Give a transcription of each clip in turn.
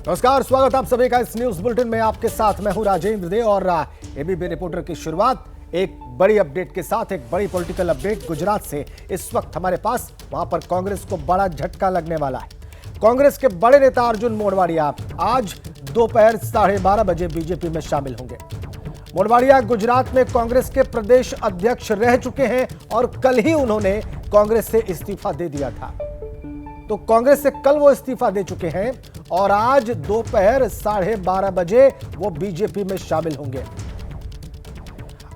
नमस्कार, स्वागत आप सभी का इस न्यूज बुलेटिन में। आपके साथ मैं हूं राजेंद्र दे और एबीपी रिपोर्टर की शुरुआत एक बड़ी अपडेट के साथ, एक बड़ी पॉलिटिकल अपडेट गुजरात से। इस वक्त हमारे पास वहां पर कांग्रेस को बड़ा झटका लगने वाला है। कांग्रेस के बड़े नेता अर्जुन मोढवाडिया आज दोपहर 12:30 बजे बीजेपी में शामिल होंगे। मोढवाडिया गुजरात में कांग्रेस के प्रदेश अध्यक्ष रह चुके हैं और कल ही उन्होंने कांग्रेस से इस्तीफा दे दिया था। तो कांग्रेस से कल वो इस्तीफा दे चुके हैं और आज दोपहर 12:30 बजे वो बीजेपी में शामिल होंगे।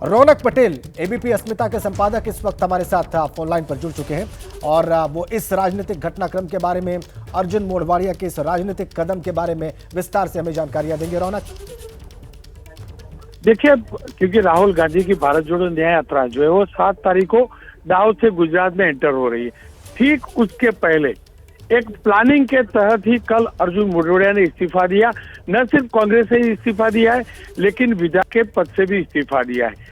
रौनक पटेल, एबीपी अस्मिता के संपादक, इस वक्त हमारे साथ फोन लाइन पर जुड़ चुके हैं और वो इस राजनीतिक घटनाक्रम के बारे में, अर्जुन मोढवाडिया के इस राजनीतिक कदम के बारे में विस्तार से हमें जानकारियां देंगे। रौनक, देखिए, क्योंकि राहुल गांधी की भारत जोड़ो न्याय यात्रा जो है वो 7 तारीख को दाहोद से गुजरात में एंटर हो रही है। ठीक उसके पहले एक प्लानिंग के तहत ही कल अर्जुन मोढवाडिया ने इस्तीफा दिया। न सिर्फ कांग्रेस से ही इस्तीफा दिया है, लेकिन विधायक के पद से भी इस्तीफा दिया है।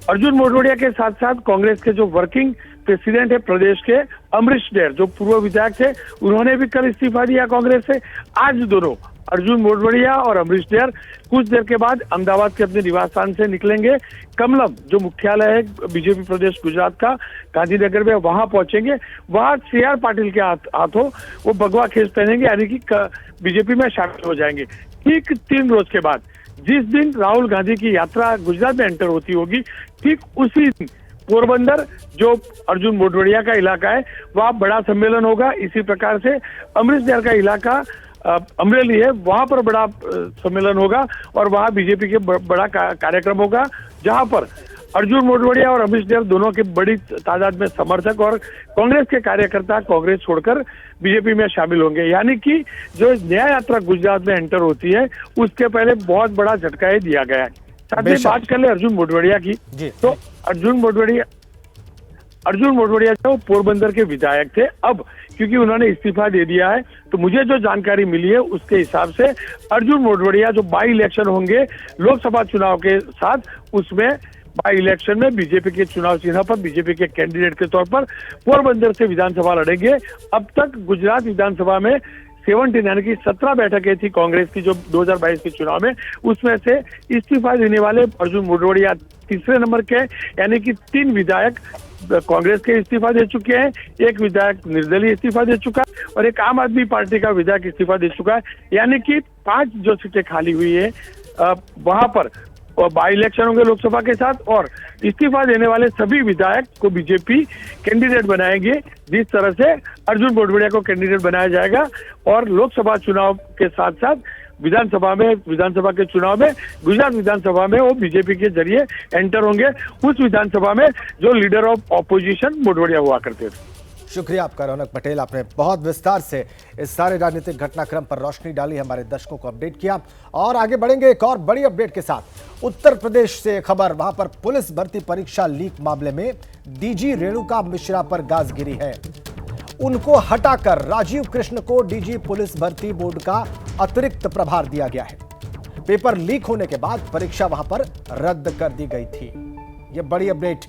अर्जुन मोढवाडिया के साथ साथ कांग्रेस के जो वर्किंग प्रेसिडेंट है प्रदेश के, अमरीश डेर, जो पूर्व विधायक थे, उन्होंने भी कल इस्तीफा दिया कांग्रेस से। आज दोनों, अर्जुन मोढवाडिया और अमरीश डेर, कुछ देर के बाद अहमदाबाद के अपने निवास स्थान से निकलेंगे। कमलम, जो मुख्यालय है बीजेपी प्रदेश गुजरात का, गांधीनगर में, वहां पहुंचेंगे। वहां सीआर पाटिल के हाथों वो भगवा खेस पहनेंगे, यानी कि बीजेपी में शामिल हो जाएंगे। ठीक 3 रोज के बाद, जिस दिन राहुल गांधी की यात्रा गुजरात में एंटर होती होगी, ठीक उसी दिन पोरबंदर, जो अर्जुन मोढवाडिया का इलाका है, वहां बड़ा सम्मेलन होगा। इसी प्रकार से अमरीश डेर का इलाका अमरेली है, वहां पर बड़ा सम्मेलन होगा और वहां बीजेपी के बड़ा कार्यक्रम होगा, जहां पर अर्जुन मोढवाडिया और अमरीश डेर दोनों के बड़ी तादाद में समर्थक और कांग्रेस के कार्यकर्ता कांग्रेस छोड़कर बीजेपी में शामिल होंगे। यानी कि जो न्याय यात्रा गुजरात में एंटर होती है, उसके पहले बहुत बड़ा झटका दिया गया है। साथ ही बात कर ले अर्जुन मोढवाडिया की, तो अर्जुन मोढवाडिया जो पोरबंदर के विधायक थे, अब क्योंकि उन्होंने इस्तीफा दे दिया है, तो मुझे जो जानकारी मिली है उसके हिसाब से अर्जुन मोढवाडिया जो बाई इलेक्शन होंगे लोकसभा चुनाव के साथ, उसमें बाई इलेक्शन में बीजेपी के चुनाव चिन्ह पर बीजेपी के कैंडिडेट के तौर पर पोरबंदर से विधानसभा लड़ेंगे। अब तक गुजरात विधानसभा में 17 यानी कि 17 बैठकें थी कांग्रेस की जो 2022 के चुनाव में, उसमें से इस्तीफा देने वाले अर्जुन मोढवाडिया तीसरे नंबर के, यानी कि 3 विधायक कांग्रेस के इस्तीफा दे चुके हैं, एक विधायक निर्दलीय इस्तीफा दे चुका है और एक आम आदमी पार्टी का विधायक इस्तीफा दे चुका है। यानी कि 5 जो सीटें खाली हुई है, वहां पर बाई इलेक्शन होंगे लोकसभा के साथ और इस्तीफा देने वाले सभी विधायक को बीजेपी कैंडिडेट बनाएंगे। जिस तरह से अर्जुन मोढवाडिया को कैंडिडेट बनाया जाएगा और लोकसभा चुनाव के साथ साथ विधानसभा के चुनाव में, गुजरात विधानसभा में वो बीजेपी के जरिए एंटर होंगे, उस विधानसभा में जो लीडर ऑफ ऑपोजिशन मोढवाडिया हुआ करते थे। शुक्रिया आपका रौनक पटेल, आपने बहुत विस्तार से इस सारे राजनीतिक घटनाक्रम पर रोशनी डाली, हमारे दर्शकों को अपडेट किया। और आगे बढ़ेंगे एक और बड़ी अपडेट के साथ। उत्तर प्रदेश से खबर, वहां पर पुलिस भर्ती परीक्षा लीक मामले में डीजी रेणुका मिश्रा पर गाज गिरी है। उनको हटाकर राजीव कृष्ण को डीजी पुलिस भर्ती बोर्ड का अतिरिक्त प्रभार दिया गया है। पेपर लीक होने के बाद परीक्षा वहां पर रद्द कर दी गई थी। यह बड़ी अपडेट।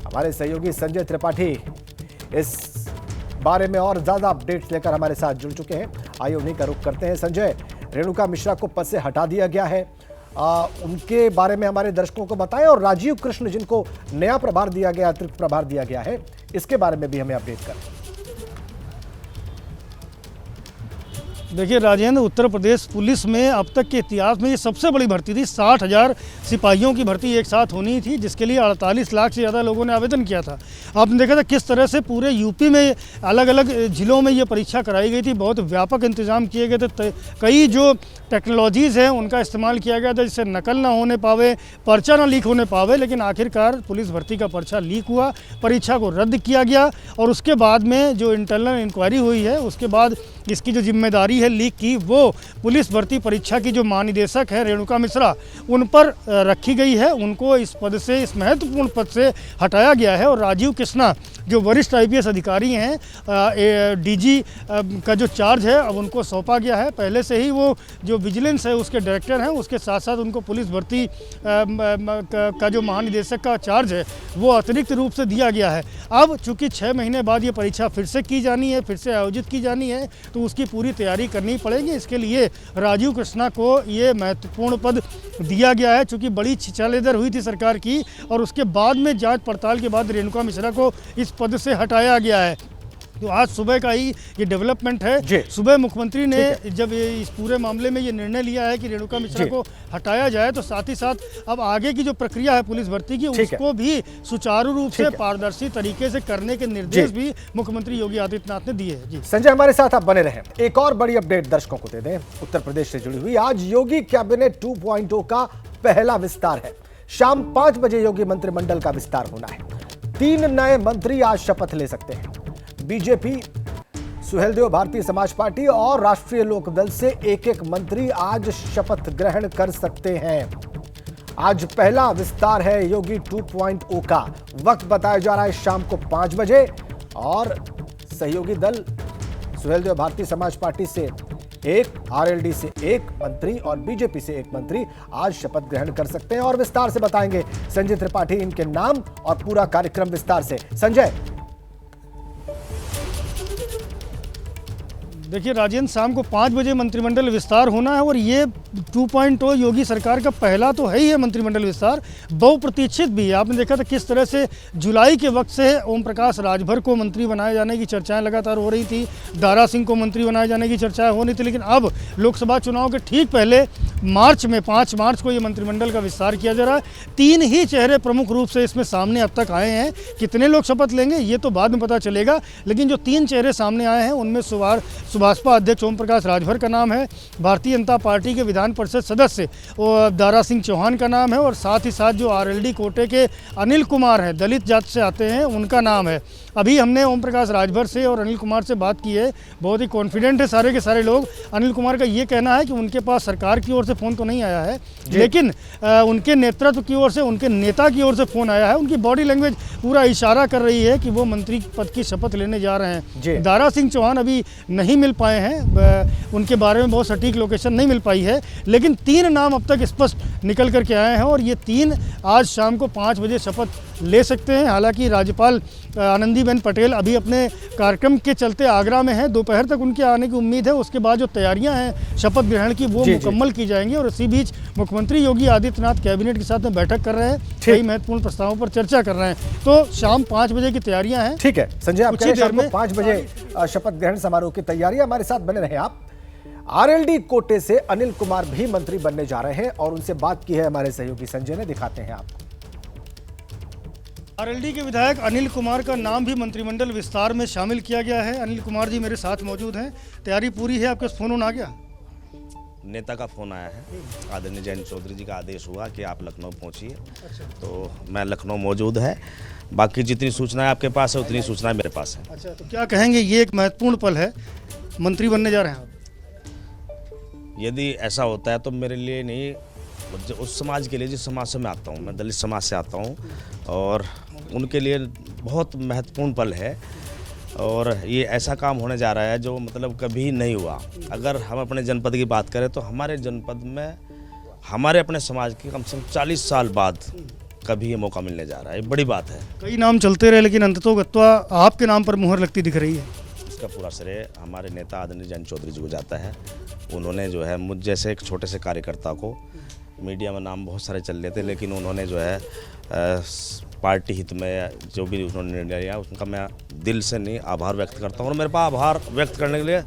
हमारे सहयोगी संजय त्रिपाठी इस बारे में और ज्यादा अपडेट्स लेकर हमारे साथ जुड़ चुके हैं। आइए उन्हीं का रुख करते हैं। संजय, रेणुका मिश्रा को पद से हटा दिया गया है, उनके बारे में हमारे दर्शकों को बताएं और राजीव कृष्ण जिनको नया प्रभार दिया गया, अतिरिक्त प्रभार दिया गया है, इसके बारे में भी हमें अपडेट करें। देखिए राजेंद्र, उत्तर प्रदेश पुलिस में अब तक के इतिहास में ये सबसे बड़ी भर्ती थी। 60,000 सिपाहियों की भर्ती एक साथ होनी थी, जिसके लिए 48 लाख से ज़्यादा लोगों ने आवेदन किया था। आपने देखा था किस तरह से पूरे यूपी में अलग अलग ज़िलों में ये परीक्षा कराई गई थी। बहुत व्यापक इंतजाम किए गए थे। कई जो टेक्नोलॉजीज़ हैं उनका इस्तेमाल किया गया था, जिससे नकल ना होने पावे, पर्चा ना लीक होने पावे। लेकिन आखिरकार पुलिस भर्ती का पर्चा लीक हुआ, परीक्षा को रद्द किया गया और उसके बाद में जो इंटरनल इंक्वायरी हुई है, उसके बाद इसकी जो जिम्मेदारी है लीक की, वो पुलिस भर्ती परीक्षा की जो महानिदेशक है रेणुका मिश्रा, उन पर रखी गई है। उनको इस पद से, इस महत्वपूर्ण पद से हटाया गया है और राजीव कृष्णा जो वरिष्ठ IPS अधिकारी हैं, DG का जो चार्ज है अब उनको सौंपा गया है। पहले से ही वो जो विजिलेंस है उसके डायरेक्टर हैं, उसके साथ साथ उनको पुलिस भर्ती का जो महानिदेशक का चार्ज है वो अतिरिक्त रूप से दिया गया है। अब चूंकि 6 महीने बाद ये परीक्षा फिर से की जानी है, फिर से आयोजित की जानी है, तो उसकी पूरी तैयारी करनी पड़ेगी। इसके लिए राजीव कृष्णा को ये महत्वपूर्ण पद दिया गया है। चूंकि बड़ी छिछालेदर हुई थी सरकार की और उसके बाद में जांच पड़ताल के बाद रेणुका मिश्रा को इस पद से हटाया गया है। तो आज सुबह का ही ये डेवलपमेंट है। सुबह मुख्यमंत्री ने जब इस पूरे मामले में ये निर्णय लिया है कि रेणुका मिश्रा को हटाया जाए, तो साथ ही साथ अब आगे की जो प्रक्रिया है पुलिस भर्ती की उसको भी सुचारू रूप से पारदर्शी तरीके से करने के निर्देश भी मुख्यमंत्री योगी आदित्यनाथ ने दिए हैं। संजय, हमारे साथ आप बने रहें। एक और बड़ी अपडेट दर्शकों को दे दें, उत्तर प्रदेश से जुड़ी हुई। आज योगी कैबिनेट 2.0 का पहला विस्तार है। शाम 5 बजे योगी मंत्रिमंडल का विस्तार होना है। 3 नए मंत्री आज शपथ ले सकते हैं। बीजेपी, सुहेलदेव भारतीय समाज पार्टी और राष्ट्रीय लोकदल से एक-एक मंत्री आज शपथ ग्रहण कर सकते हैं। आज पहला विस्तार है योगी 2.0 का। वक्त बताया जा रहा है शाम को 5 बजे और सहयोगी दल सुहेलदेव भारतीय समाज पार्टी से 1, RLD से 1 मंत्री और बीजेपी से 1 मंत्री आज शपथ ग्रहण कर सकते हैं। और विस्तार से बताएंगे संजय त्रिपाठी इनके नाम और पूरा कार्यक्रम विस्तार से। संजय, देखिए राजेंद्र, शाम को 5 बजे मंत्रिमंडल विस्तार होना है और ये 2.0 योगी सरकार का पहला तो है ही है मंत्रिमंडल विस्तार, बहुप्रतीक्षित भी है। आपने देखा था किस तरह से जुलाई के वक्त से ओम प्रकाश राजभर को मंत्री बनाए जाने की चर्चाएं लगातार हो रही थी, दारा सिंह को मंत्री बनाए जाने की चर्चाएं हो रही थी, लेकिन अब लोकसभा चुनाव के ठीक पहले मार्च में 5 मार्च को ये मंत्रिमंडल का विस्तार किया जा रहा है। 3 ही चेहरे प्रमुख रूप से इसमें सामने अब तक आए हैं। कितने लोग शपथ लेंगे ये तो बाद में पता चलेगा, लेकिन जो 3 चेहरे सामने आए हैं उनमें सुभाषपा अध्यक्ष ओम प्रकाश राजभर का नाम है, भारतीय जनता पार्टी के विधान परिषद सदस्य दारा सिंह चौहान का नाम है और साथ ही साथ जो RLD कोटे के अनिल कुमार हैं, दलित जाति से आते हैं, उनका नाम है। अभी हमने ओम प्रकाश राजभर से और अनिल कुमार से बात की है, बहुत ही कॉन्फिडेंट है सारे के सारे लोग। अनिल कुमार का ये कहना है कि उनके पास सरकार की ओर से फ़ोन तो नहीं आया है, लेकिन उनके नेतृत्व की ओर से, उनके नेता की ओर से फ़ोन आया है। उनकी बॉडी लैंग्वेज पूरा इशारा कर रही है कि वो मंत्री पद की शपथ लेने जा रहे हैं। दारा सिंह चौहान अभी नहीं मिल पाए हैं, उनके बारे में बहुत सटीक लोकेशन नहीं मिल पाई है, लेकिन 3 नाम अब तक स्पष्ट निकल करके आए हैं और ये 3 आज शाम को 5 बजे शपथ ले सकते हैं। हालांकि राज्यपाल आनंदीबेन पटेल अभी अपने कार्यक्रम के चलते आगरा में हैं, दोपहर तक उनके आने की उम्मीद है। उसके बाद जो तैयारियां हैं शपथ ग्रहण की वो मुकम्मल की जाएंगी और इसी बीच मुख्यमंत्री योगी आदित्यनाथ कैबिनेट के साथ में बैठक कर रहे हैं, कई महत्वपूर्ण प्रस्तावों पर चर्चा कर रहे हैं। तो शाम 5 बजे की तैयारियां हैं। ठीक है संजय, आप कह रहे हैं 5 बजे शपथ ग्रहण समारोह की तैयारी। हमारे साथ बने रहे आप। RLD कोटे से अनिल कुमार भी मंत्री बनने जा रहे हैं और उनसे बात की है हमारे सहयोगी संजय ने, दिखाते हैं आपको। RLD के विधायक अनिल कुमार का नाम भी मंत्रिमंडल विस्तार में शामिल किया गया है। अनिल कुमार जी मेरे साथ मौजूद हैं। तैयारी पूरी है? आपके फोन आ गया? नेता का फ़ोन आया है, आदरणीय जयंत चौधरी जी का आदेश हुआ कि आप लखनऊ पहुंचिए। तो मैं लखनऊ मौजूद है। बाकी जितनी सूचनाएं आपके पास है उतनी सूचनाएं मेरे पास है। अच्छा, तो क्या कहेंगे, ये एक महत्वपूर्ण पल है, मंत्री बनने जा रहे हैं आप? यदि ऐसा होता है तो मेरे लिए नहीं, उस समाज के लिए जिस समाज से मैं आता हूँ, मैं दलित समाज से आता हूँ, और उनके लिए बहुत महत्वपूर्ण पल है। और ये ऐसा काम होने जा रहा है जो मतलब कभी नहीं हुआ। अगर हम अपने जनपद की बात करें तो हमारे जनपद में हमारे अपने समाज के कम से कम 40 साल बाद कभी ये मौका मिलने जा रहा है। ये बड़ी बात है। कई नाम चलते रहे लेकिन अंततोगत्वा आपके नाम पर मुहर लगती दिख रही है। इसका पूरा श्रेय हमारे नेता आदरणीय जयंत चौधरी जी को जाता है। उन्होंने जो है मुझ जैसे एक छोटे से कार्यकर्ता को, मीडिया में नाम बहुत सारे चल रहे थे, लेकिन उन्होंने जो है पार्टी हित में जो भी उन्होंने निर्णय लिया उनका मैं दिल से नहीं आभार व्यक्त करता हूँ। और मेरे पास आभार व्यक्त करने के लिए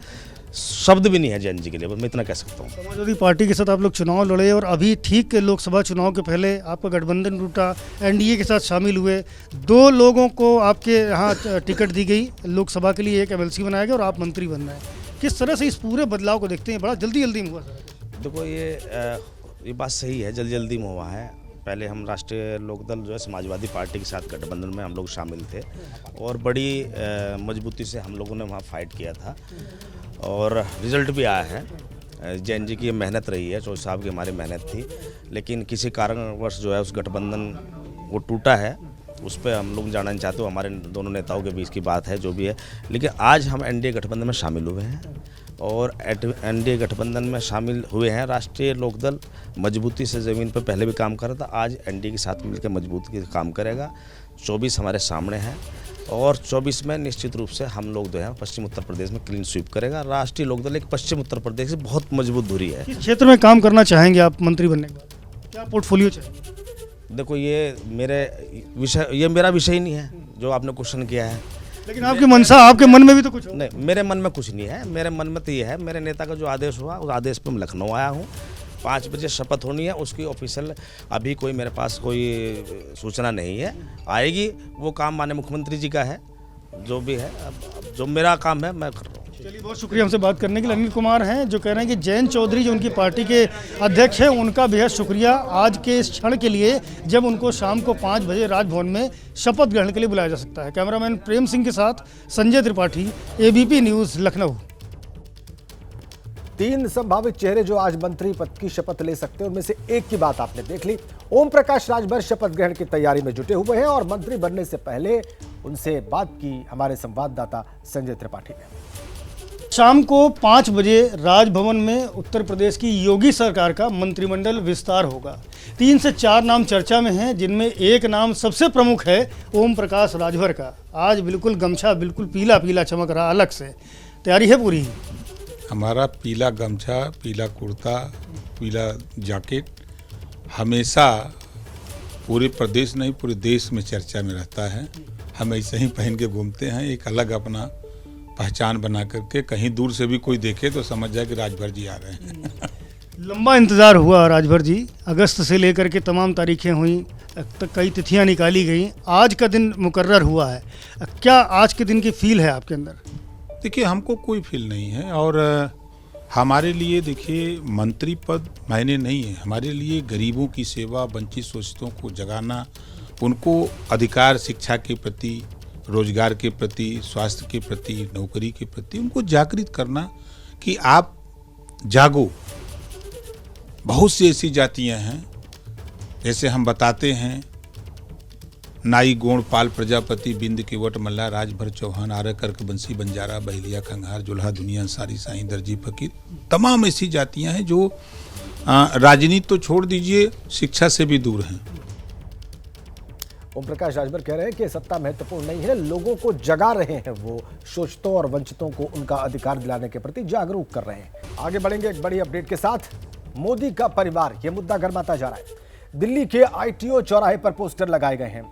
शब्द भी नहीं है जयंत जी के लिए, बस मैं इतना कह सकता हूँ। समाजवादी पार्टी के साथ आप लोग चुनाव लड़े और अभी ठीक लोकसभा चुनाव के पहले आपका गठबंधन टूटा, NDA के साथ शामिल हुए, 2 लोगों को आपके यहाँ टिकट दी गई लोकसभा के लिए, एक MLC बनाया गया और आप मंत्री बन रहे हैं। किस तरह से इस पूरे बदलाव को देखते हैं? बड़ा जल्दी में हुआ सर। देखो ये बात सही है, जल्दी में हुआ है। पहले हम राष्ट्रीय लोकदल जो है समाजवादी पार्टी के साथ गठबंधन में हम लोग शामिल थे और बड़ी मजबूती से हम लोगों ने वहाँ फाइट किया था और रिजल्ट भी आया है। जैन जी की मेहनत रही है, चौधरी साहब की हमारी मेहनत थी, लेकिन किसी कारणवश जो है उस गठबंधन वो टूटा है उस पर हम लोग जाना नहीं चाहते, वो हमारे दोनों नेताओं के बीच की बात है जो भी है। लेकिन आज हम एनडीए गठबंधन में शामिल हुए हैं और एनडीए गठबंधन में शामिल हुए हैं। राष्ट्रीय लोकदल मजबूती से ज़मीन पर पहले भी काम कर रहा था, आज एनडीए के साथ मिलकर मजबूती से काम करेगा। 24 हमारे सामने हैं और 24 में निश्चित रूप से हम लोग जो है पश्चिम उत्तर प्रदेश में क्लीन स्वीप करेगा। राष्ट्रीय लोकदल एक पश्चिम उत्तर प्रदेश से बहुत मजबूत दूरी है। किस क्षेत्र में काम करना चाहेंगे आप मंत्री बनने के बाद? क्या पोर्टफोलियो चाहिए? देखो ये मेरा विषय ही नहीं है जो आपने क्वेश्चन किया है। लेकिन आपकी मनसा, आपके मन में भी तो कुछ हो। नहीं, मेरे मन में कुछ नहीं है। मेरे मन में तो ये है, मेरे नेता का जो आदेश हुआ उस आदेश पे मैं लखनऊ आया हूँ। 5 बजे शपथ होनी है, उसकी ऑफिशियल अभी कोई मेरे पास कोई सूचना नहीं है। आएगी, वो काम माननीय मुख्यमंत्री जी का है, जो भी है। अब जो मेरा काम है मैं कर रहा हूँ। चलिए, बहुत शुक्रिया हमसे बात करने के लिए। अनिल कुमार हैं जो कह रहे हैं कि जयंत चौधरी जो उनकी पार्टी के अध्यक्ष हैं, उनका बेहद शुक्रिया आज के इस क्षण के लिए जब उनको शाम को 5 बजे राजभवन में शपथ ग्रहण के लिए बुलाया जा सकता है। कैमरामैन प्रेम सिंह के साथ संजय त्रिपाठी, एबीपी न्यूज़, लखनऊ। 3 संभावित चेहरे जो आज मंत्री पद की शपथ ले सकते हैं, उनमें से एक की बात आपने देख ली। ओम प्रकाश राजभर शपथ ग्रहण की तैयारी में जुटे हुए हैं और मंत्री बनने से पहले उनसे बात की हमारे संवाददाता संजय त्रिपाठी ने। शाम को 5 बजे राजभवन में उत्तर प्रदेश की योगी सरकार का मंत्रिमंडल विस्तार होगा। 3 से 4 नाम चर्चा में हैं, जिनमें एक नाम सबसे प्रमुख है ओम प्रकाश राजभर का। आज बिल्कुल गमछा बिल्कुल पीला पीला चमक रहा, अलग से तैयारी है पूरी। हमारा पीला गमछा, पीला कुर्ता, पीला जैकेट हमेशा पूरे प्रदेश नहीं पूरे देश में चर्चा में रहता है। हम ऐसे ही पहन के घूमते हैं, एक अलग अपना पहचान बना करके। कहीं दूर से भी कोई देखे तो समझ जाए कि राजभर जी आ रहे हैं। लंबा इंतज़ार हुआ राजभर जी, अगस्त से लेकर के तमाम तारीखें हुई, कई तिथियां निकाली गई, आज का दिन मुकर्रर हुआ है। क्या आज के दिन की फील है आपके अंदर? देखिए, हमको कोई फील नहीं है और हमारे लिए देखिए मंत्री पद मायने नहीं है। हमारे लिए गरीबों की सेवा, वंचित शोषितों को जगाना, उनको अधिकार, शिक्षा के प्रति, रोजगार के प्रति, स्वास्थ्य के प्रति, नौकरी के प्रति उनको जागृत करना कि आप जागो। बहुत सी ऐसी जातियां हैं, जैसे हम बताते हैं, नाई, गोंड, पाल, प्रजापति, बिंद, केवट, मल्ला, राजभर, चौहान, आर्य, कर्क, बंसी, बंजारा, बहेलिया, खंघार, जुल्हा, दुनिया, अंसारी, साईं, दर्जी, फकीर, तमाम ऐसी जातियां हैं जो राजनीति तो छोड़ दीजिए, शिक्षा से भी दूर हैं। ओम प्रकाश राजभर कह रहे हैं कि सत्ता महत्वपूर्ण नहीं है, लोगों को जगा रहे हैं। वो शोषितों और वंचितों को उनका अधिकार दिलाने के प्रति जागरूक कर रहे हैं। आगे बढ़ेंगे एक बड़ी अपडेट के साथ। मोदी का परिवार, ये मुद्दा गर्माता जा रहा है। दिल्ली के आईटीओ चौराहे पर पोस्टर लगाए गए हैं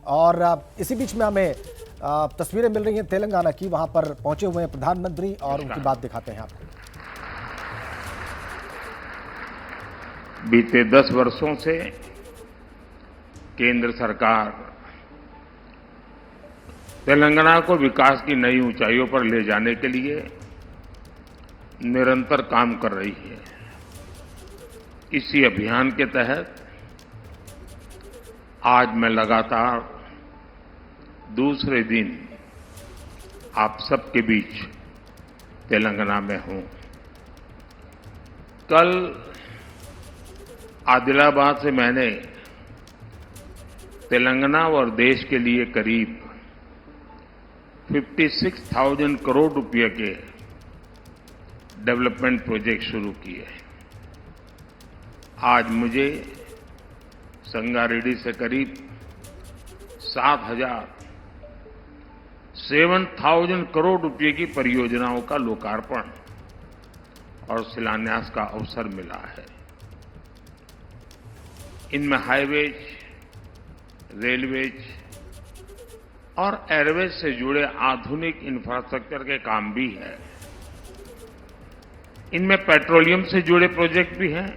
और इसी बीच में हमें तस्वीरें मिल रही हैं तेलंगाना की। वहां पर पहुंचे हुए हैं प्रधानमंत्री और उनकी बात दिखाते हैं आपको। बीते 10 वर्षों से केंद्र सरकार तेलंगाना को विकास की नई ऊंचाइयों पर ले जाने के लिए निरंतर काम कर रही है। इसी अभियान के तहत आज मैं लगातार दूसरे दिन आप सबके बीच तेलंगाना में हूं। कल आदिलाबाद से मैंने तेलंगाना और देश के लिए करीब 56,000 करोड़ रुपए के डेवलपमेंट प्रोजेक्ट शुरू किए। आज मुझे संगारेड्डी से करीब 7,000 करोड़ रुपए की परियोजनाओं का लोकार्पण और शिलान्यास का अवसर मिला है। इनमें हाईवेज, रेलवेज और एयरवेज से जुड़े आधुनिक इंफ्रास्ट्रक्चर के काम भी है। इनमें पेट्रोलियम से जुड़े प्रोजेक्ट भी हैं।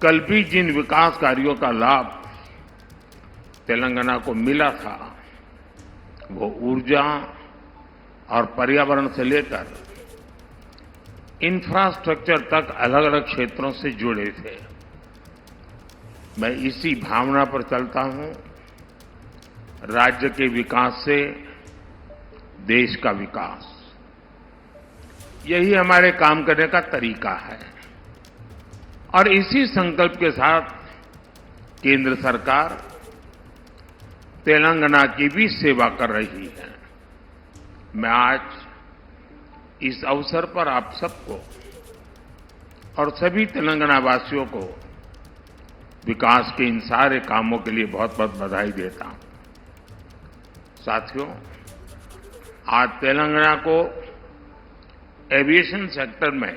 कल भी जिन विकास कार्यों का लाभ तेलंगाना को मिला था, वो ऊर्जा और पर्यावरण से लेकर इंफ्रास्ट्रक्चर तक अलग अलग क्षेत्रों से जुड़े थे। मैं इसी भावना पर चलता हूं। राज्य के विकास से देश का विकास, यही हमारे काम करने का तरीका है। और इसी संकल्प के साथ केंद्र सरकार तेलंगाना की भी सेवा कर रही है। मैं आज इस अवसर पर आप सबको और सभी तेलंगाना वासियों को विकास के इन सारे कामों के लिए बहुत बहुत बधाई देता हूं। साथियों, आज तेलंगाना को एविएशन सेक्टर में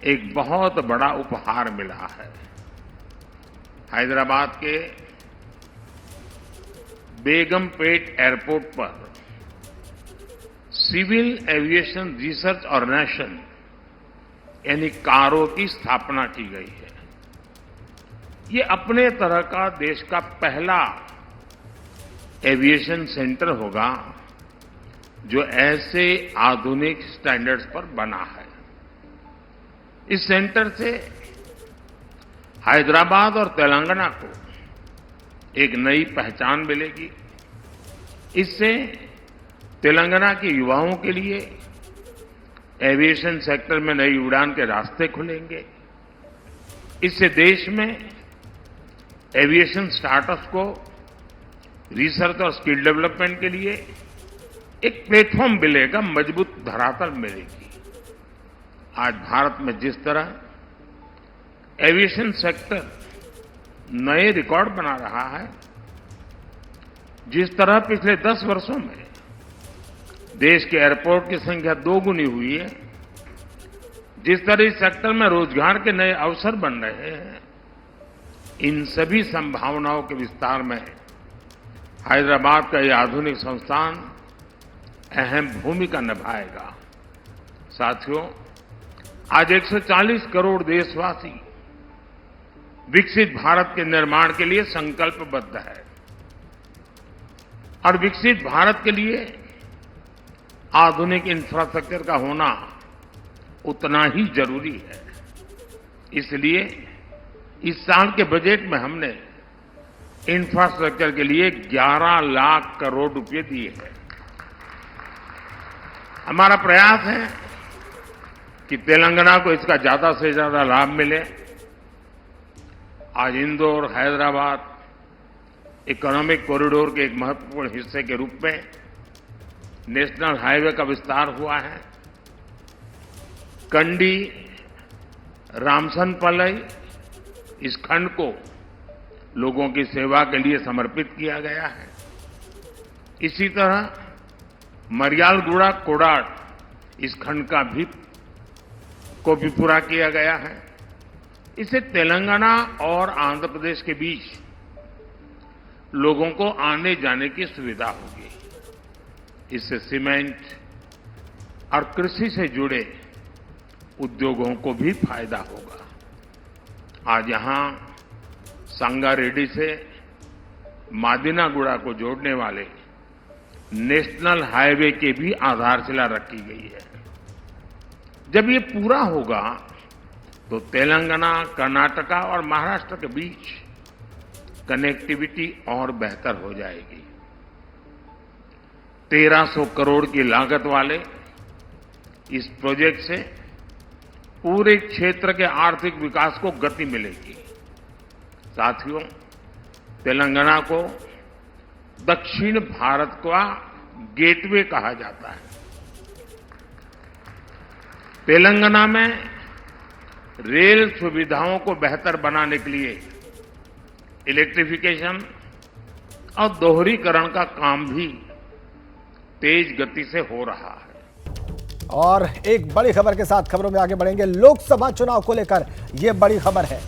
एक बहुत बड़ा उपहार मिला है। हैदराबाद के बेगमपेट एयरपोर्ट पर सिविल एविएशन रिसर्च ऑर्गेनाइजेशन यानी कारो की स्थापना की गई है। ये अपने तरह का देश का पहला एविएशन सेंटर होगा जो ऐसे आधुनिक स्टैंडर्ड्स पर बना है। इस सेंटर से हैदराबाद और तेलंगाना को एक नई पहचान मिलेगी। इससे तेलंगाना के युवाओं के लिए एविएशन सेक्टर में नई उड़ान के रास्ते खुलेंगे। इससे देश में एविएशन स्टार्टअप्स को रिसर्च और स्किल डेवलपमेंट के लिए एक प्लेटफॉर्म मिलेगा, मजबूत धरातल मिलेगी। आज भारत में जिस तरह एविएशन सेक्टर नए रिकॉर्ड बना रहा है, जिस तरह पिछले 10 वर्षों में देश के एयरपोर्ट की संख्या 2 गुनी हुई है, जिस तरह इस सेक्टर में रोजगार के नए अवसर बन रहे हैं, इन सभी संभावनाओं के विस्तार में हैदराबाद का यह आधुनिक संस्थान अहम भूमिका निभाएगा। साथियों, आज 140 करोड़ देशवासी विकसित भारत के निर्माण के लिए संकल्पबद्ध है और विकसित भारत के लिए आधुनिक इंफ्रास्ट्रक्चर का होना उतना ही जरूरी है। इसलिए इस साल के बजट में हमने इंफ्रास्ट्रक्चर के लिए 11 लाख करोड़ रुपए दिए हैं। हमारा प्रयास है कि तेलंगाना को इसका ज्यादा से ज्यादा लाभ मिले। आज इंदौर हैदराबाद इकोनॉमिक कॉरिडोर के एक महत्वपूर्ण हिस्से के रूप में नेशनल हाईवे का विस्तार हुआ है। कंडी रामसनपल्ली इस खंड को लोगों की सेवा के लिए समर्पित किया गया है। इसी तरह मरियालगुड़ा कोडाड इस खंड को भी पूरा किया गया है। इससे तेलंगाना और आंध्र प्रदेश के बीच लोगों को आने जाने की सुविधा होगी। इससे सीमेंट और कृषि से जुड़े उद्योगों को भी फायदा होगा। आज यहां संगारेड्डी से मादिनागुड़ा को जोड़ने वाले नेशनल हाईवे की भी आधारशिला रखी गई है। जब ये पूरा होगा तो तेलंगाना, कर्नाटका और महाराष्ट्र के बीच कनेक्टिविटी और बेहतर हो जाएगी। 1300 करोड़ की लागत वाले इस प्रोजेक्ट से पूरे क्षेत्र के आर्थिक विकास को गति मिलेगी। साथियों, तेलंगाना को दक्षिण भारत का गेटवे कहा जाता है। तेलंगाना में रेल सुविधाओं को बेहतर बनाने के लिए इलेक्ट्रिफिकेशन और दोहरीकरण का काम भी तेज गति से हो रहा है। और एक बड़ी खबर के साथ खबरों में आगे बढ़ेंगे। लोकसभा चुनाव को लेकर यह बड़ी खबर है।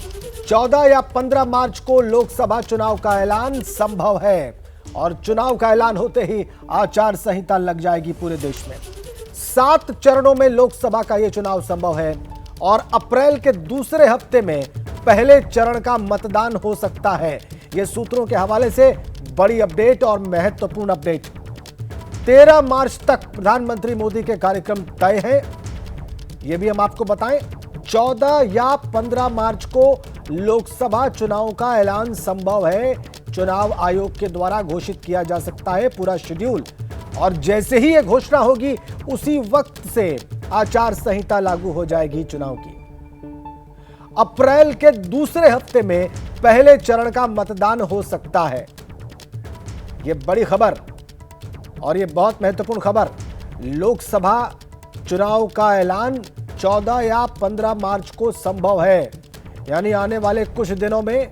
14 या 15 मार्च को लोकसभा चुनाव का ऐलान संभव है और चुनाव का ऐलान होते ही आचार संहिता लग जाएगी पूरे देश में। 7 चरणों में लोकसभा का यह चुनाव संभव है और अप्रैल के दूसरे हफ्ते में पहले चरण का मतदान हो सकता है। यह सूत्रों के हवाले से बड़ी अपडेट और महत्वपूर्ण अपडेट। 13 मार्च तक प्रधानमंत्री मोदी के कार्यक्रम तय हैं, यह भी हम आपको बताएं। 14 या 15 मार्च को लोकसभा चुनाव का ऐलान संभव है। चुनाव आयोग के द्वारा घोषित किया जा सकता है पूरा शेड्यूल और जैसे ही यह घोषणा होगी उसी वक्त से आचार संहिता लागू हो जाएगी चुनाव की। अप्रैल के दूसरे हफ्ते में पहले चरण का मतदान हो सकता है। ये बड़ी खबर और ये बहुत महत्वपूर्ण खबर, लोकसभा चुनाव का ऐलान 14 या 15 मार्च को संभव है। यानी आने वाले कुछ दिनों में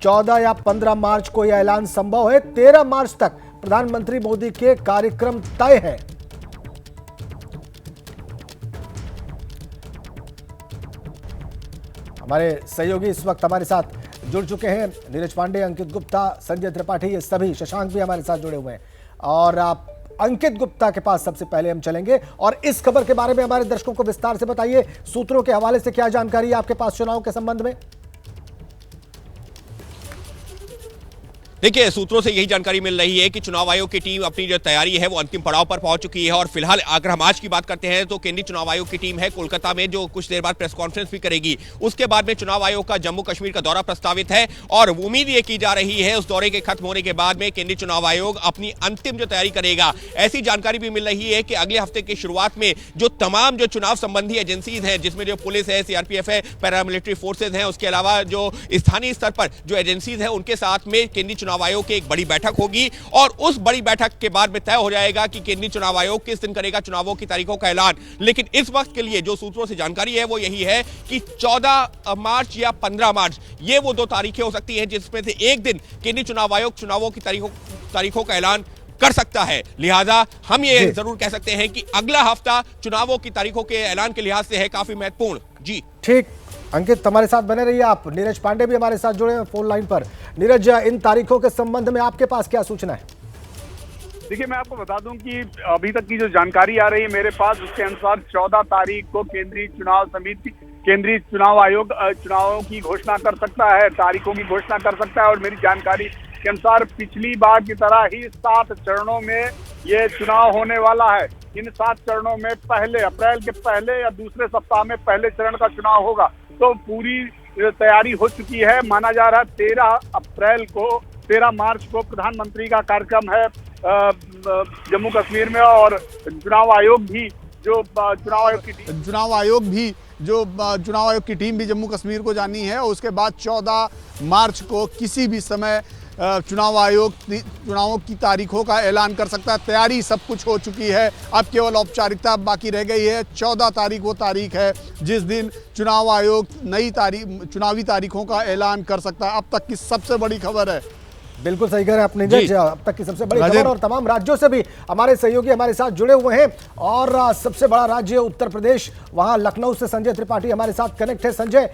14 या 15 मार्च को यह ऐलान संभव है। 13 मार्च तक प्रधानमंत्री मोदी के कार्यक्रम तय है। हमारे सहयोगी इस वक्त हमारे साथ जुड़ चुके हैं, नीरज पांडे, अंकित गुप्ता, संजय त्रिपाठी, ये सभी, शशांक भी हमारे साथ जुड़े हुए हैं। और आप अंकित गुप्ता के पास सबसे पहले हम चलेंगे और इस खबर के बारे में हमारे दर्शकों को विस्तार से बताइए। सूत्रों के हवाले से क्या जानकारी है आपके पास चुनाव के संबंध में? देखिए, सूत्रों से यही जानकारी मिल रही है कि चुनाव आयोग की टीम अपनी जो तैयारी है वो अंतिम पड़ाव पर पहुंच चुकी है। और फिलहाल अगर हम आज की बात करते हैं तो केंद्रीय चुनाव आयोग की टीम है कोलकाता में, जो कुछ देर बाद प्रेस कॉन्फ्रेंस भी करेगी। उसके बाद में चुनाव आयोग का जम्मू कश्मीर का दौरा प्रस्तावित है और उम्मीद ये की जा रही है उस दौरे के खत्म होने के बाद में केंद्रीय चुनाव आयोग अपनी अंतिम जो तैयारी करेगा। ऐसी जानकारी भी मिल रही है कि अगले हफ्ते की शुरुआत में जो तमाम जो चुनाव संबंधी एजेंसीज हैं, जिसमें जो पुलिस है, सीआरपीएफ है, पैरामिलिट्री फोर्सेज हैं, उसके अलावा जो स्थानीय स्तर पर जो एजेंसीज हैं, उनके साथ में केंद्रीय चुनाव आयोग की एक बड़ी बैठक होगी और उस बड़ी बैठक के बाद में तय हो जाएगा कि केंद्रीय चुनाव आयोग किस दिन करेगा चुनावों की तारीखों का ऐलान। लेकिन इस वक्त के लिए जो सूत्रों से जानकारी है वो यही है कि 14 मार्च या 15 मार्च, ये वो दो तारीखें हो सकती हैं जिसमें से एक दिन केंद्रीय चुनाव आयोग चुनावों की तारीखों का ऐलान कर सकता है। लिहाजा हम ये जरूर कह सकते हैं कि अगला हफ्ता चुनावों की तारीखों के ऐलान के लिहाज से है काफी महत्वपूर्ण। जी ठीक, अंकित हमारे साथ बने रहिए आप। नीरज पांडे भी हमारे साथ जुड़े हैं फोन लाइन पर। नीरज, इन तारीखों के संबंध में आपके पास क्या सूचना है? देखिए, मैं आपको बता दूं कि अभी तक की जो जानकारी आ रही है मेरे पास, उसके अनुसार 14 तारीख को केंद्रीय चुनाव आयोग चुनावों की घोषणा कर सकता है, तारीखों की घोषणा कर सकता है। और मेरी जानकारी के अनुसार पिछली बार की तरह ही 7 चरणों में ये चुनाव होने वाला है। इन 7 चरणों में पहले अप्रैल के पहले या दूसरे सप्ताह में पहले चरण का चुनाव होगा। तो पूरी तैयारी हो चुकी है। माना जा रहा है 13 मार्च को प्रधानमंत्री का कार्यक्रम है जम्मू कश्मीर में। और चुनाव आयोग की टीम भी जम्मू कश्मीर को जानी है। और उसके बाद 14 मार्च को किसी भी समय चुनाव आयोग चुनावों की तारीखों का ऐलान कर सकता है। तैयारी सब कुछ हो चुकी है, अब केवल औपचारिकता बाकी रह गई है। 14 तारीख वो तारीख है जिस दिन चुनाव आयोग चुनावी तारीखों का ऐलान कर सकता है। अब तक की सबसे बड़ी खबर है। बिल्कुल सही कह रहे हैं आप नीरज, अब तक की सबसे बड़ी खबर। और तमाम राज्यों से भी हमारे सहयोगी हमारे साथ जुड़े हुए हैं और सबसे बड़ा राज्य उत्तर प्रदेश, वहां लखनऊ से संजय त्रिपाठी हमारे साथ कनेक्ट है। संजय,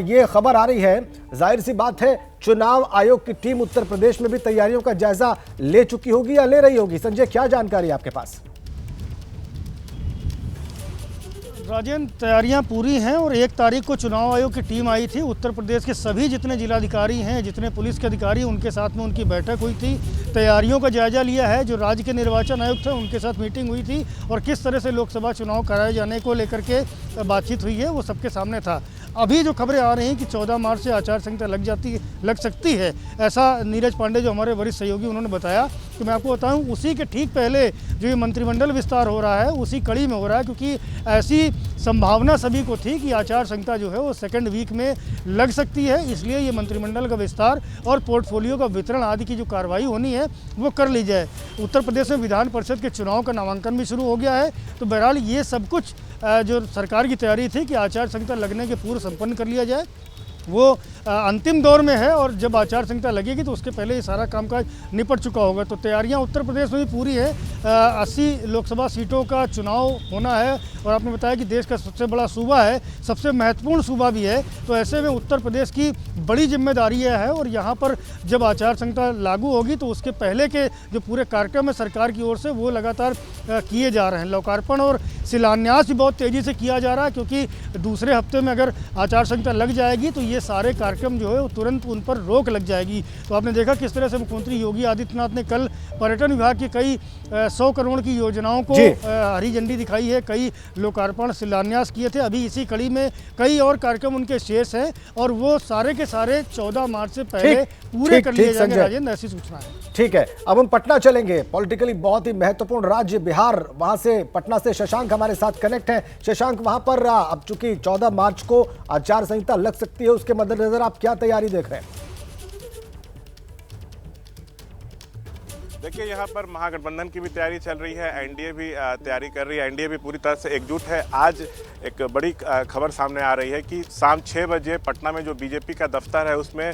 ये खबर आ रही है, जाहिर सी बात है चुनाव आयोग की टीम उत्तर प्रदेश में भी तैयारियों का जायजा ले चुकी होगी या ले रही होगी। संजय, क्या जानकारी है आपके पास? राजेंद्र, तैयारियां पूरी हैं और 1 तारीख को चुनाव आयोग की टीम आई थी। उत्तर प्रदेश के सभी जितने जिलाधिकारी हैं, जितने पुलिस के अधिकारी, उनके साथ में उनकी बैठक हुई थी। तैयारियों का जायजा लिया है। जो राज्य के निर्वाचन आयुक्त हैं उनके साथ मीटिंग हुई थी और किस तरह से लोकसभा चुनाव कराए जाने को लेकर के बातचीत हुई है वो सबके सामने था। अभी जो खबरें आ रही हैं कि 14 मार्च से आचार संहिता लग सकती है, ऐसा नीरज पांडे जो हमारे वरिष्ठ सहयोगी उन्होंने बताया। तो मैं आपको बताऊं, उसी के ठीक पहले जो ये मंत्रिमंडल विस्तार हो रहा है उसी कड़ी में हो रहा है, क्योंकि ऐसी संभावना सभी को थी कि आचार संहिता जो है वो सेकंड वीक में लग सकती है। इसलिए ये मंत्रिमंडल का विस्तार और पोर्टफोलियो का वितरण आदि की जो कार्रवाई होनी है वो कर ली जाए। उत्तर प्रदेश में विधान परिषद के चुनाव का नामांकन भी शुरू हो गया है। तो बहरहाल ये सब कुछ जो सरकार की तैयारी थी कि आचार संहिता लगने के पूर्व संपन्न कर लिया जाए, वो अंतिम दौर में है। और जब आचार संहिता लगेगी तो उसके पहले ये सारा कामकाज निपट चुका होगा। तो तैयारियां उत्तर प्रदेश में भी पूरी है। 80 लोकसभा सीटों का चुनाव होना है और आपने बताया कि देश का सबसे बड़ा सूबा है, सबसे महत्वपूर्ण सूबा भी है। तो ऐसे में उत्तर प्रदेश की बड़ी जिम्मेदारी है और यहाँ पर जब आचार संहिता लागू होगी तो उसके पहले के जो पूरे कार्यक्रम है सरकार की ओर से वो लगातार किए जा रहे हैं। लोकार्पण और शिलान्यास भी बहुत तेज़ी से किया जा रहा है, क्योंकि दूसरे हफ्ते में अगर आचार संहिता लग जाएगी तो ये सारे कार्यक्रम जो है वो तुरंत उन पर रोक लग जाएगी। तो आपने देखा किस तरह से मुख्यमंत्री योगी आदित्यनाथ ने कल पर्यटन विभाग की कई 100 करोड़ की योजनाओं को हरी झंडी दिखाई है, कई लोकार्पण शिलान्यास किए थे। अभी इसी कड़ी में कई और कार्यक्रम उनके शेष हैं और वो सारे के सारे 14 मार्च से पहले पूरे कर लिए जाएंगे। राजेंद्र, ऐसी सूचना है। ठीक है, अब हम पटना चलेंगे। पॉलिटिकली बहुत ही महत्वपूर्ण राज्य बिहार, वहां से पटना से शशांक हमारे साथ कनेक्ट है। शशांक, वहां पर अब चूंकि 14 मार्च को आचार संहिता लग सकती है, उसके मद्देनजर आप क्या तैयारी देख रहे हैं? देखिए, यहाँ पर महागठबंधन की भी तैयारी चल रही है, एनडीए भी तैयारी कर रही है, एनडीए भी पूरी तरह से एकजुट है। आज एक बड़ी खबर सामने आ रही है कि शाम 6 बजे पटना में जो बीजेपी का दफ्तर है उसमें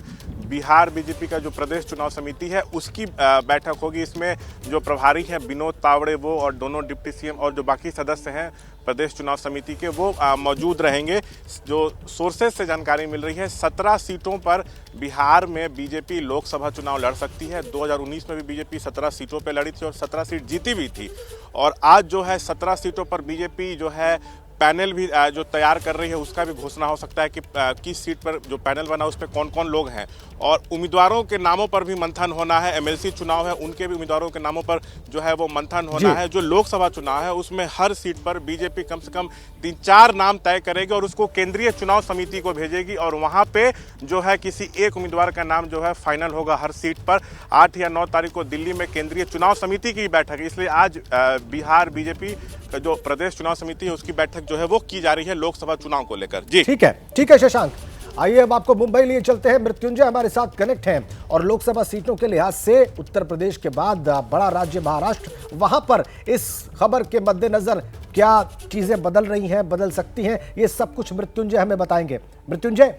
बिहार बीजेपी का जो प्रदेश चुनाव समिति है उसकी बैठक होगी। इसमें जो प्रभारी हैं विनोद तावड़े वो और दोनों डिप्टी सीएम और जो बाकी सदस्य हैं प्रदेश चुनाव समिति के वो मौजूद रहेंगे। जो सोर्सेज से जानकारी मिल रही है 17 सीटों पर बिहार में बीजेपी लोकसभा चुनाव लड़ सकती है। 2019 में भी बीजेपी 17 सीटों पर लड़ी थी और 17 सीट जीती भी थी। और आज जो है 17 सीटों पर बीजेपी जो है पैनल भी जो तैयार कर रही है उसका भी घोषणा हो सकता है कि किस सीट पर जो पैनल बना उस पर कौन कौन लोग हैं। और उम्मीदवारों के नामों पर भी मंथन होना है। एमएलसी चुनाव है उनके भी उम्मीदवारों के नामों पर जो है वो मंथन होना है। जो लोकसभा चुनाव है उसमें हर सीट पर बीजेपी कम से कम 3-4 नाम तय करेगी और उसको केंद्रीय चुनाव समिति को भेजेगी और वहाँ पे जो है किसी एक उम्मीदवार का नाम जो है फाइनल होगा हर सीट पर। 8 या 9 तारीख को दिल्ली में केंद्रीय चुनाव समिति की बैठक है, इसलिए आज बिहार बीजेपी का जो प्रदेश चुनाव समिति है उसकी बैठक जो है वो की जा रही है लोकसभा चुनाव को लेकर। जी ठीक है शशांक, आइए अब आपको मुंबई लिए चलते हैं। मृत्युंजय हमारे साथ कनेक्ट हैं और लोकसभा सीटों के लिहाज से उत्तर प्रदेश के बाद बड़ा राज्य महाराष्ट्र, वहां पर इस खबर के मद्देनजर क्या चीजें बदल रही हैं, बदल सकती हैं, ये सब कुछ मृत्युंजय हमें बताएंगे। मृत्युंजय।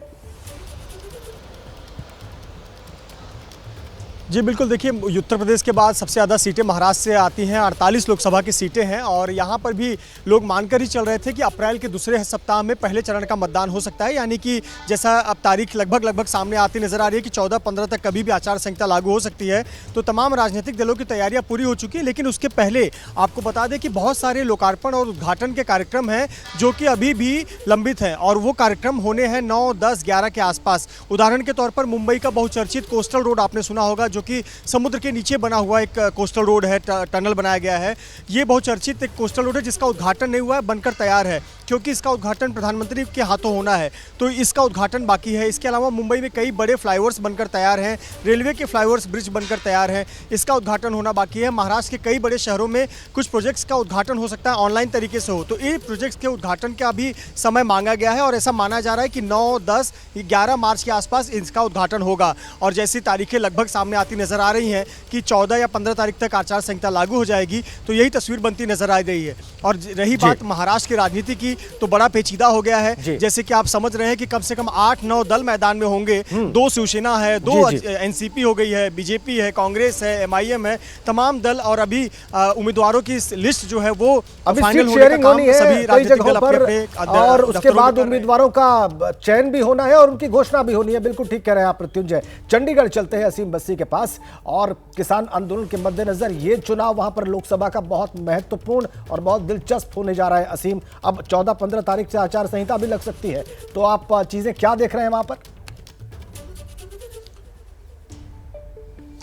जी बिल्कुल, देखिए उत्तर प्रदेश के बाद सबसे ज़्यादा सीटें महाराष्ट्र से आती हैं, 48 लोकसभा की सीटें हैं और यहाँ पर भी लोग मानकर ही चल रहे थे कि अप्रैल के दूसरे सप्ताह में पहले चरण का मतदान हो सकता है। यानी कि जैसा अब तारीख लगभग सामने आती नजर आ रही है कि 14-15 तक कभी भी आचार संहिता लागू हो सकती है। तो तमाम राजनीतिक दलों की तैयारियाँ पूरी हो चुकी है। लेकिन उसके पहले आपको बता दें कि बहुत सारे लोकार्पण और उद्घाटन के कार्यक्रम हैं जो कि अभी भी लंबित हैं और वो कार्यक्रम होने हैं 9, 10, 11 के आसपास। उदाहरण के तौर पर मुंबई का बहुचर्चित कोस्टल रोड आपने सुना होगा, जो कि समुद्र के नीचे बना हुआ एक कोस्टल रोड है, टनल बनाया गया है। ये बहुचर्चित एक कोस्टल रोड है जिसका उद्घाटन नहीं हुआ है, बनकर तैयार है, क्योंकि इसका उद्घाटन प्रधानमंत्री के हाथों होना है, तो इसका उद्घाटन बाकी है। इसके अलावा मुंबई में कई बड़े फ्लाईओवर्स बनकर तैयार हैं, रेलवे के फ्लाईओवर्स ब्रिज बनकर तैयार हैं, इसका उद्घाटन होना बाकी है। महाराष्ट्र के कई बड़े शहरों में कुछ प्रोजेक्ट्स का उद्घाटन हो सकता है ऑनलाइन तरीके से हो, तो ये प्रोजेक्ट्स के उद्घाटन का भी समय मांगा गया है और ऐसा माना जा रहा है कि 9, 10, 11 मार्च के आसपास इसका उद्घाटन होगा। और जैसी तारीखें लगभग सामने आती नजर आ रही हैं कि 14 या 15 तारीख तक आचार संहिता लागू हो जाएगी, तो यही तस्वीर बनती नजर आ रही है। और रही बात महाराष्ट्र की राजनीति की, तो बड़ा पेचीदा हो गया है। जैसे कि आप समझ रहे हैं कि कम से कम 8-9 दल मैदान में होंगे। 2 शिवसेना है, 2 एनसीपी हो गई है, बीजेपी है, कांग्रेस है, एमआईएम है, तमाम दल। और अभी उम्मीदवारों की लिस्ट जो है वो फाइनल होने का काम सभी राजनीतिक दल अपने और उसके बाद उम्मीदवारों का चयन भी होना है और उनकी घोषणा भी होनी है। बिल्कुल ठीक कह रहे हैं आप मृत्युंजय। चंडीगढ़ चलते हैं असीम बस्सी के पास। और किसान आंदोलन के मद्देनजर ये चुनाव वहां पर लोकसभा का बहुत महत्वपूर्ण और बहुत दिलचस्प होने जा रहा है असीम। अब 14-15 तारीख से आचार संहिता भी लग सकती है, तो आप चीजें क्या देख रहे हैं वहां पर?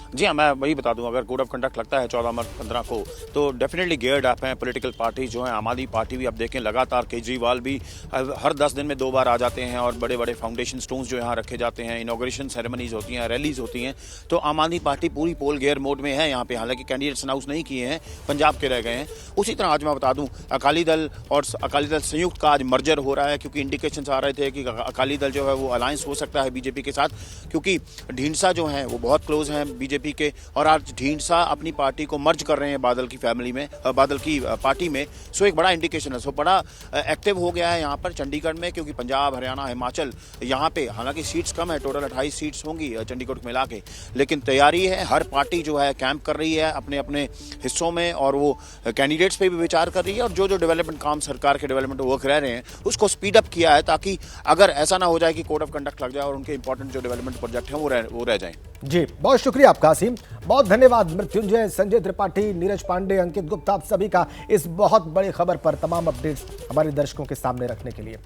जी हाँ, मैं वही बता दूं, अगर कोड ऑफ कंडक्ट लगता है 14-15 को, तो डेफिनेटली गेयर्ड अप हैं पॉलिटिकल पार्टी जो हैं। आम आदमी पार्टी भी अब देखें लगातार, केजरीवाल भी हर 10 दिन में 2 बार आ जाते हैं और बड़े बड़े फाउंडेशन स्टोन्स जो यहाँ रखे जाते हैं, इनॉग्रेशन सेरेमनीज होती हैं, रैलीज होती हैं। तो आम आदमी पार्टी पूरी पोल गेयर मोड में है यहाँ पे। हालांकि कैंडिडेट्स अनाउंस नहीं किए हैं, पंजाब के रह गए हैं। उसी तरह आज मैं बता दूं, अकाली दल और अकाली दल संयुक्त का आज मर्जर हो रहा है, क्योंकि इंडिकेशन आ रहे थे कि अकाली दल जो है वो अलायंस हो सकता है बीजेपी के साथ, क्योंकि ढींडसा जो है वो बहुत क्लोज हैं बीजेपी के। और आज ढींडसा अपनी पार्टी को मर्ज कर रहे हैं बादल की फैमिली में, बादल की पार्टी में। सो एक बड़ा इंडिकेशन है। सो बड़ा एक्टिव हो गया है यहाँ पर चंडीगढ़ में, क्योंकि पंजाब, हरियाणा, हिमाचल यहाँ पे हालांकि सीट्स कम है, टोटल 28 सीट्स होंगी चंडीगढ़ को मिला के, लेकिन तैयारी है। हर पार्टी जो है कैंप कर रही है अपने अपने हिस्सों में और वो कैंडिडेट्स पे भी विचार कर रही है। और जो जो डेवलपमेंट काम सरकार के डेवलपमेंट वर्क रह रहे हैं उसको स्पीड अप किया है, ताकि अगर ऐसा ना हो जाए कि कोड ऑफ कंडक्ट लग जाए और उनके इंपॉर्टेंट जो डेवलपमेंट प्रोजेक्ट हैं वो रह जाएं। जी बहुत शुक्रिया आपका असीम, बहुत धन्यवाद मृत्युंजय, संजय त्रिपाठी, नीरज पांडे, अंकित गुप्ता, आप सभी का इस बहुत बड़ी खबर पर तमाम अपडेट्स हमारे दर्शकों के सामने रखने के लिए।